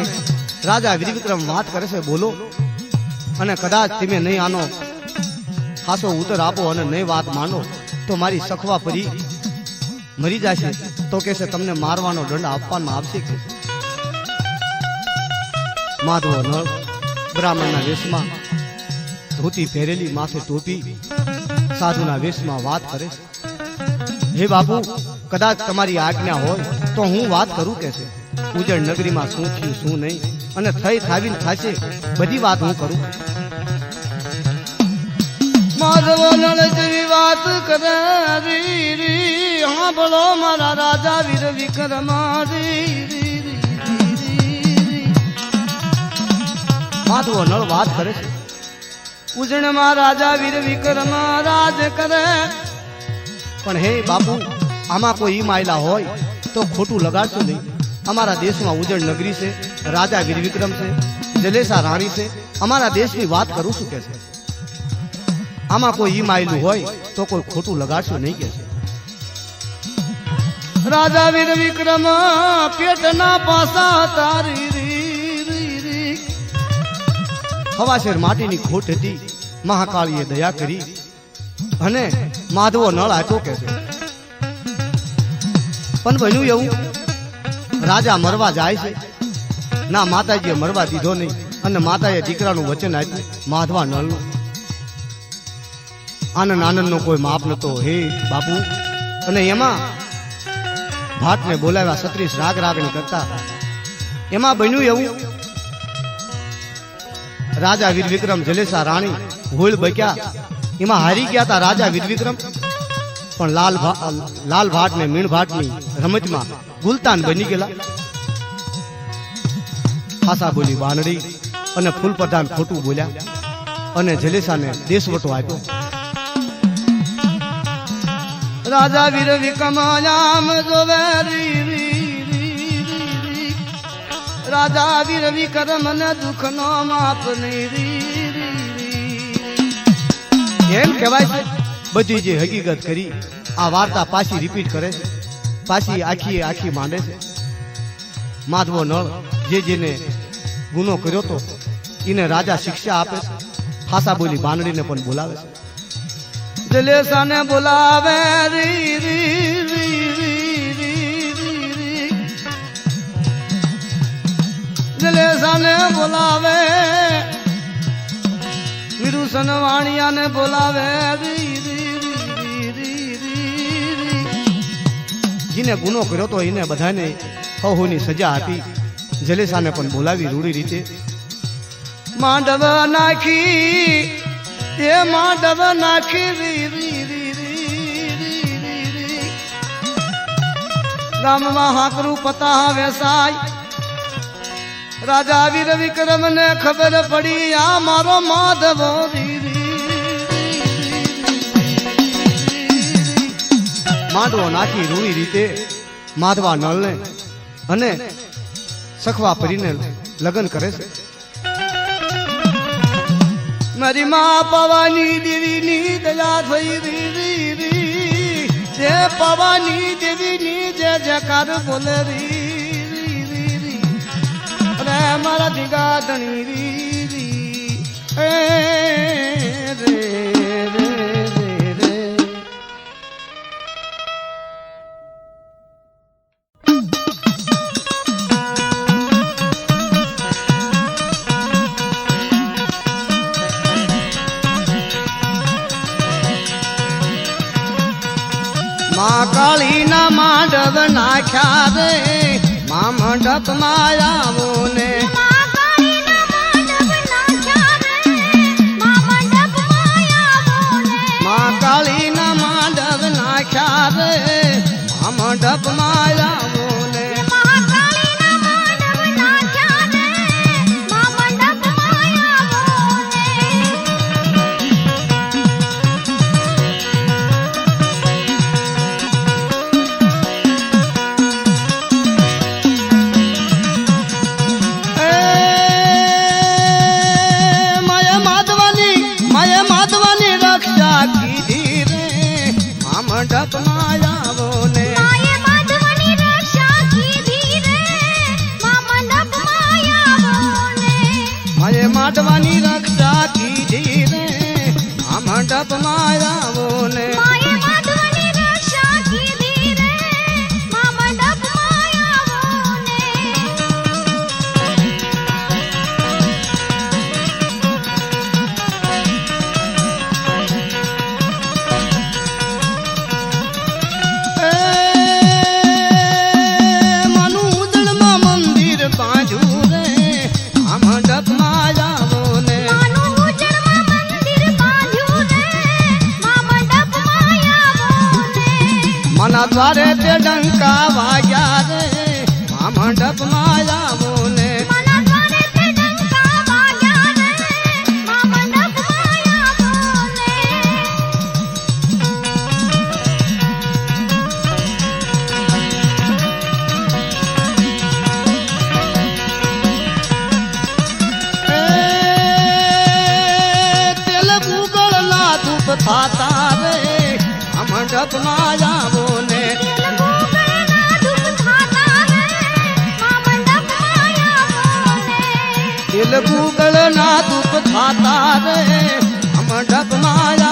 [SPEAKER 1] રાજા વીરવિક્રમ વાત કરે છે બોલો અને કદાચ તમે નહીં આનો ખાસો ઉત્તર આપો અને નહીં વાત માનો તો મારી સખવા પરી મરી જશે તો કહેશે તમને મારવાનો દંડ આપવામાં આવશે કે માધવો નળ બ્રાહ્મણના વેશમાં ધોતી પહેરેલી માથે ટોપી સાધુના વેશમાં વાત કરે છે. હે બાપુ કદાચ તમારી આજ્ઞા હોય તો હું વાત કરું કે છે ઉજળ નગરીમાં શું થયું શું નહીં અને થઈ થાવીને થાશે બધી વાત હું કરું.
[SPEAKER 3] માધવો નળ જેવી વાત કરે હા બોલો મારા રાજા વીર વિક્રમ
[SPEAKER 1] માધવો નળ વાત કરે છે
[SPEAKER 3] ઉજણમાં રાજા વીર વિક્રમ રાજ કરે.
[SPEAKER 1] પણ હે બાપુ આમાં કોઈ ઈ માયલા હોય તો ખોટું લગાડશો નહીં. અમારા દેશમાં ઉજળ નગરી છે, રાજા વીર વિક્રમ છે, જલેસા રાણી છે. અમારા દેશની વાત કરું છું કે છે આમાં કોઈ ઈ માયલું હોય તો કોઈ ખોટું લગાડશો નહીં કે છે.
[SPEAKER 3] રાજા વીર વિક્રમ પેટના પાસા તારી
[SPEAKER 1] હવાશેર માટીની ખોટ હતી. મહાકાળીએ દયા કરી અને માધવો નળ આપ્યો કે છે. પણ બન્યું એવું રાજા મરવા જાય છે ના માતાજીએ મરવા દીધો નહીં અને માતાએ દીકરાનું વચન આપ્યું માધવા નળનું. આનંદ આનંદનો કોઈ માપ નતો હે બાપુ. અને એમાં ભાટને બોલાવ્યા 36 રાગ રાગણી કરતા. એમાં બન્યું એવું રાજા વીર વિક્રમ જલેસા રાણી હોળ બક્યા એમાં હારી ગયા હતા રાજા વીર વિક્રમ. પણ લાલ ભાટ ને મીણ ભાટની રમતમાં ગુલતાન બની ગયેલા. ખાસા બોલી બાનડી અને ફૂલ પ્રધાન ખોટું બોલ્યા અને જલેસાને દેશવટો આપ્યો.
[SPEAKER 3] રાજા વીર વિક્રમ આમ જોવે રાજા વીર વિક્રમ ને દુઃખ નો માપ
[SPEAKER 1] એમ કહેવાય છે બધી જે હકીકત કરી આ વાર્તા પાછી રિપીટ કરે છે, પાછી આખી માંડે છે. માધવો નળ જેને ગુનો કર્યો તો એને રાજા શિક્ષા આપે છે. ખાસા બોલી બાનડીને પણ બોલાવે છે.
[SPEAKER 3] જલેસાને બોલાવે જલેસાને બોલાવે વિરુસન વાણિયાને બોલાવે.
[SPEAKER 1] જેને ગુનો કર્યો તો એને બધાને હવની સજા આપી. જલેસાને પણ બોલાવી રૂડી રીતે.
[SPEAKER 3] માંડવ નાખી એ માંડવ નાખી ગામમાં હાકરું પતા વેસાય રાજા વીર વિક્રમ ને ખબર પડી આ મારો માધવો
[SPEAKER 1] માંડવો નાખી રૂણી રીતે માધવા નળને અને સખવા પરીને લગ્ન કરે છે.
[SPEAKER 3] મારી માં પવાની દેવીની દયા થઈ રી જે પવાની દેવીની જે જકાર બોલે રી અરે મારા દીગા ધણી રી એ રે રે રે માં કાળી ના માંડવ નાખ્યા રે માં મંડપ માં આવો ને માં કાળી ના માંડવ નાખ્યા રે માં મંડપ માં આવો ને મંડપ માં આવો ને
[SPEAKER 2] માએ માધવની રક્ષા કીધી રે મા મંડપ માં આવો ને
[SPEAKER 3] માએ માધવાની રક્ષા કીધી રે આ મંડપ માં આવો ને
[SPEAKER 2] માએ માધવની રક્ષા કીધી રે મા મંડપ માં આવો ને
[SPEAKER 3] મના દ્વારે તે ડંકા વાગ્યા રે મા મંડપ માં આવો ને
[SPEAKER 2] મના દ્વારે તે ડંકા વાગ્યા રે મા મંડપ માં આવો ને
[SPEAKER 3] તેલ ગુગળ ના ધૂપ થાતા રે આ મંડપ માં આવો ને તેલ ગુગળ ના ધૂપ થાતા રે આ મંડપ માં